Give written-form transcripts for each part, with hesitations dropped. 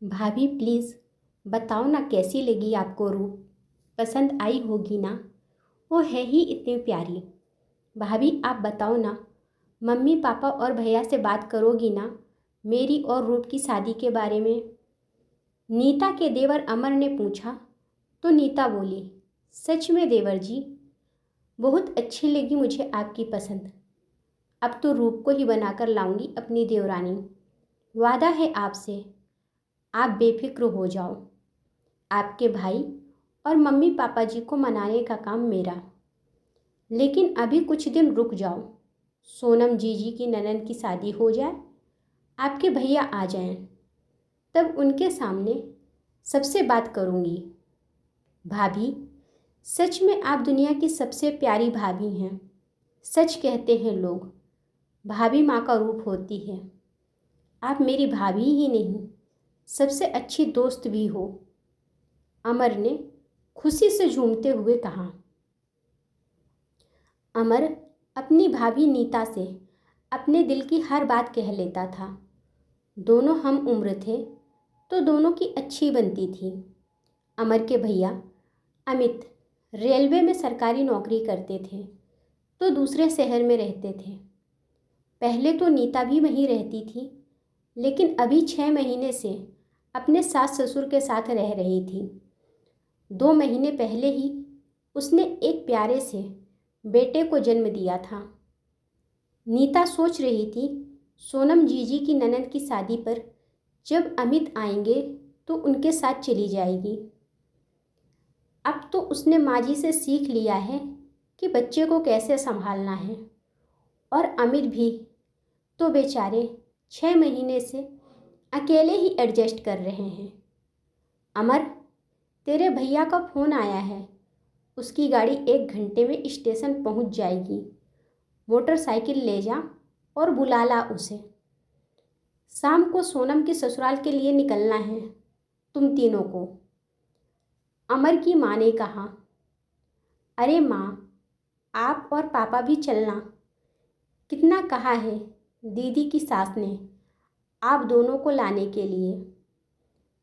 भाभी प्लीज़ बताओ ना कैसी लगी आपको रूप। पसंद आई होगी ना। वो है ही इतनी प्यारी। भाभी आप बताओ ना, मम्मी पापा और भैया से बात करोगी ना मेरी और रूप की शादी के बारे में। नीता के देवर अमर ने पूछा तो नीता बोली, सच में देवर जी, बहुत अच्छी लगी मुझे आपकी पसंद। अब तो रूप को ही बनाकर लाऊंगी अपनी देवरानी। वादा है आपसे, आप बेफिक्र हो जाओ। आपके भाई और मम्मी पापा जी को मनाने का काम मेरा। लेकिन अभी कुछ दिन रुक जाओ। सोनम जीजी की ननद की शादी हो जाए, आपके भैया आ जाएं, तब उनके सामने सबसे बात करूंगी। भाभी सच में आप दुनिया की सबसे प्यारी भाभी हैं। सच कहते हैं लोग, भाभी माँ का रूप होती है। आप मेरी भाभी ही नहीं, सबसे अच्छी दोस्त भी हो। अमर ने खुशी से झूमते हुए कहा। अमर अपनी भाभी नीता से अपने दिल की हर बात कह लेता था। दोनों हम उम्र थे तो दोनों की अच्छी बनती थी। अमर के भैया अमित रेलवे में सरकारी नौकरी करते थे तो दूसरे शहर में रहते थे। पहले तो नीता भी वहीं रहती थी, लेकिन अभी 6 महीने से अपने सास ससुर के साथ रह रही थी। 2 महीने पहले ही उसने एक प्यारे से बेटे को जन्म दिया था। नीता सोच रही थी सोनम जीजी की ननद की शादी पर जब अमित आएंगे तो उनके साथ चली जाएगी। अब तो उसने माँ जी से सीख लिया है कि बच्चे को कैसे संभालना है। और अमित भी तो बेचारे 6 महीने से अकेले ही एडजस्ट कर रहे हैं। अमर, तेरे भैया का फ़ोन आया है। उसकी गाड़ी 1 घंटे में स्टेशन पहुंच जाएगी। मोटरसाइकिल ले जा और बुला ला उसे। शाम को सोनम के ससुराल के लिए निकलना है तुम तीनों को। अमर की माँ ने कहा। अरे माँ, आप और पापा भी चलना। कितना कहा है दीदी की सास ने आप दोनों को लाने के लिए।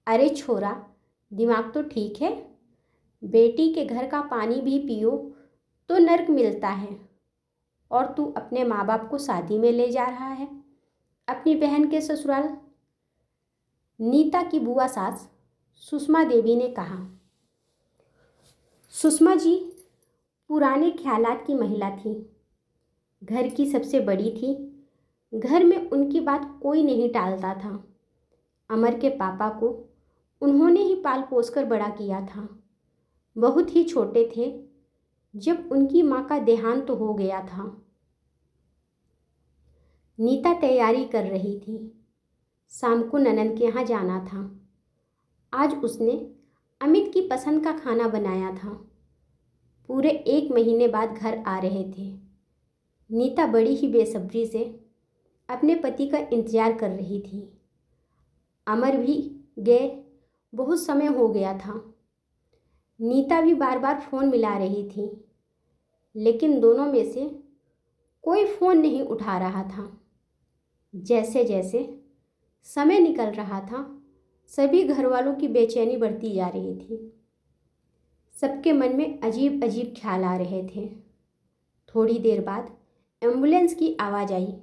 अरे छोरा, दिमाग तो ठीक है। बेटी के घर का पानी भी पियो तो नर्क मिलता है, और तू अपने माँ बाप को शादी में ले जा रहा है अपनी बहन के ससुराल। नीता की बुआ सास सुषमा देवी ने कहा। सुषमा जी पुराने ख्यालात की महिला थी, घर की सबसे बड़ी थी। घर में उनकी बात कोई नहीं टालता था। अमर के पापा को उन्होंने ही पाल पोस कर बड़ा किया था। बहुत ही छोटे थे जब उनकी माँ का देहांत हो गया था। नीता तैयारी कर रही थी। शाम को ननद के यहाँ जाना था। आज उसने अमित की पसंद का खाना बनाया था। पूरे 1 महीने बाद घर आ रहे थे। नीता बड़ी ही बेसब्री से अपने पति का इंतजार कर रही थी। अमर भी गए बहुत समय हो गया था। नीता भी बार बार फ़ोन मिला रही थी, लेकिन दोनों में से कोई फ़ोन नहीं उठा रहा था। जैसे जैसे समय निकल रहा था, सभी घर वालों की बेचैनी बढ़ती जा रही थी। सबके मन में अजीब अजीब ख्याल आ रहे थे। थोड़ी देर बाद एम्बुलेंस की आवाज़ आई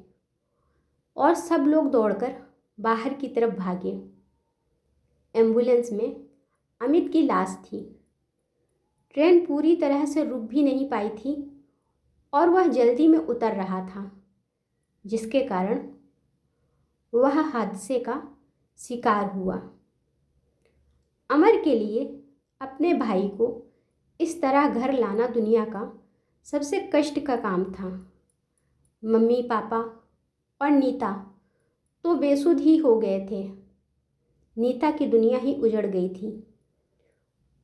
और सब लोग दौड़कर बाहर की तरफ भागे। एम्बुलेंस में अमित की लाश थी। ट्रेन पूरी तरह से रुक भी नहीं पाई थी और वह जल्दी में उतर रहा था, जिसके कारण वह हादसे का शिकार हुआ। अमर के लिए अपने भाई को इस तरह घर लाना दुनिया का सबसे कष्ट का काम था। मम्मी पापा और नीता तो बेसुध ही हो गए थे। नीता की दुनिया ही उजड़ गई थी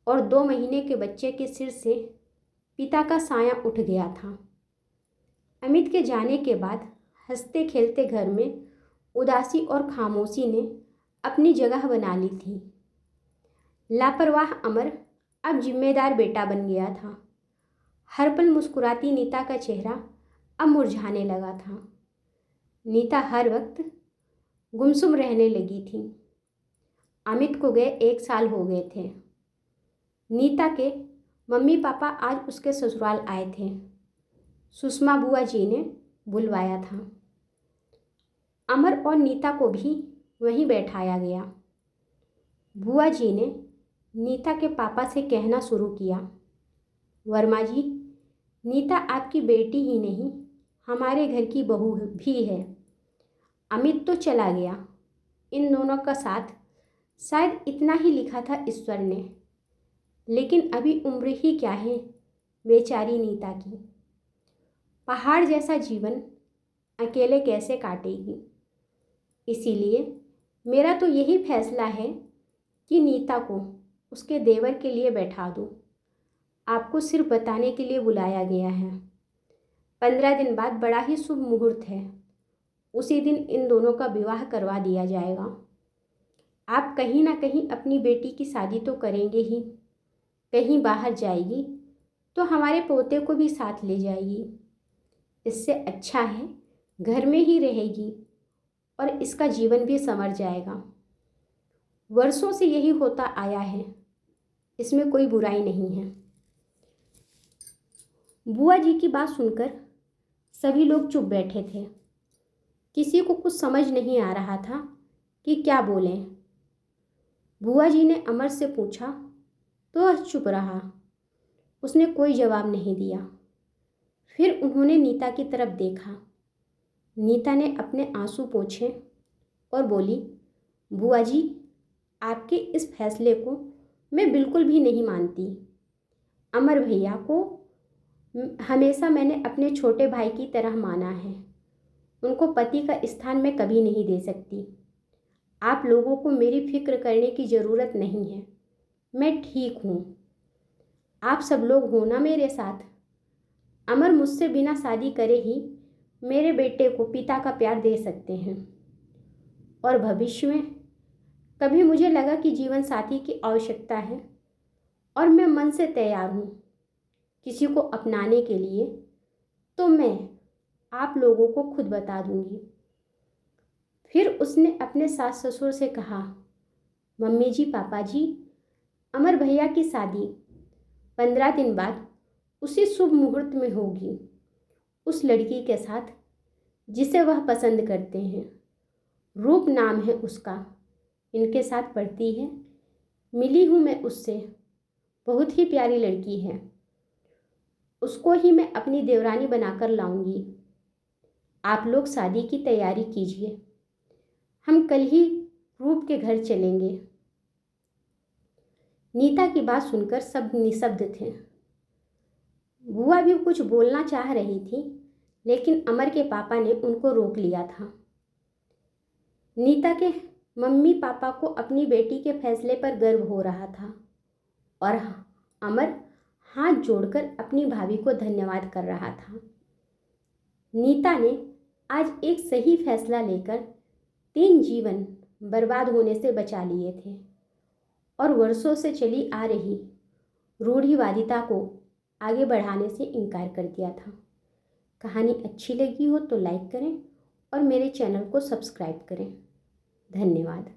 और 2 महीने के बच्चे के सिर से पिता का साया उठ गया था। अमित के जाने के बाद हंसते खेलते घर में उदासी और खामोशी ने अपनी जगह बना ली थी। लापरवाह अमर अब जिम्मेदार बेटा बन गया था। हर पल मुस्कुराती नीता का चेहरा अब मुरझाने लगा था। नीता हर वक्त गुमसुम रहने लगी थी। अमित को गए 1 साल हो गए थे। नीता के मम्मी पापा आज उसके ससुराल आए थे। सुषमा बुआ जी ने बुलवाया था। अमर और नीता को भी वहीं बैठाया गया। बुआ जी ने नीता के पापा से कहना शुरू किया, वर्मा जी, नीता आपकी बेटी ही नहीं, हमारे घर की बहू भी है। अमित तो चला गया, इन दोनों का साथ शायद इतना ही लिखा था ईश्वर ने, लेकिन अभी उम्र ही क्या है बेचारी नीता की। पहाड़ जैसा जीवन अकेले कैसे काटेगी। इसीलिए मेरा तो यही फैसला है कि नीता को उसके देवर के लिए बैठा दूँ। आपको सिर्फ बताने के लिए बुलाया गया है। 15 दिन बाद बड़ा ही शुभ मुहूर्त है। उसी दिन इन दोनों का विवाह करवा दिया जाएगा। आप कहीं ना कहीं अपनी बेटी की शादी तो करेंगे ही, कहीं बाहर जाएगी तो हमारे पोते को भी साथ ले जाएगी। इससे अच्छा है घर में ही रहेगी और इसका जीवन भी संवर जाएगा। वर्षों से यही होता आया है, इसमें कोई बुराई नहीं है। बुआ जी की बात सुनकर सभी लोग चुप बैठे थे। किसी को कुछ समझ नहीं आ रहा था कि क्या बोलें। बुआ जी ने अमर से पूछा तो वह चुप रहा। उसने कोई जवाब नहीं दिया। फिर उन्होंने नीता की तरफ देखा। नीता ने अपने आंसू पोंछे और बोली, बुआ जी, आपके इस फैसले को मैं बिल्कुल भी नहीं मानती। अमर भैया को हमेशा मैंने अपने छोटे भाई की तरह माना है। उनको पति का स्थान मैं कभी नहीं दे सकती। आप लोगों को मेरी फिक्र करने की ज़रूरत नहीं है, मैं ठीक हूँ। आप सब लोग हो ना मेरे साथ। अमर मुझसे बिना शादी करे ही मेरे बेटे को पिता का प्यार दे सकते हैं। और भविष्य में कभी मुझे लगा कि जीवन साथी की आवश्यकता है और मैं मन से तैयार हूँ किसी को अपनाने के लिए, तो मैं आप लोगों को खुद बता दूंगी। फिर उसने अपने सास ससुर से कहा, मम्मी जी, पापा जी, अमर भैया की शादी 15 दिन बाद उसी शुभ मुहूर्त में होगी, उस लड़की के साथ जिसे वह पसंद करते हैं। रूप नाम है उसका, इनके साथ पढ़ती है। मिली हूँ मैं उससे, बहुत ही प्यारी लड़की है। उसको ही मैं अपनी देवरानी बनाकर लाऊंगी। आप लोग शादी की तैयारी कीजिए, हम कल ही रूप के घर चलेंगे। नीता की बात सुनकर सब निशब्द थे। बुआ भी कुछ बोलना चाह रही थी, लेकिन अमर के पापा ने उनको रोक लिया था। नीता के मम्मी पापा को अपनी बेटी के फैसले पर गर्व हो रहा था और अमर हाथ जोड़कर अपनी भाभी को धन्यवाद कर रहा था। नीता ने आज एक सही फैसला लेकर 3 जीवन बर्बाद होने से बचा लिए थे और वर्षों से चली आ रही रूढ़िवादिता को आगे बढ़ाने से इनकार कर दिया था। कहानी अच्छी लगी हो तो लाइक करें और मेरे चैनल को सब्सक्राइब करें। धन्यवाद।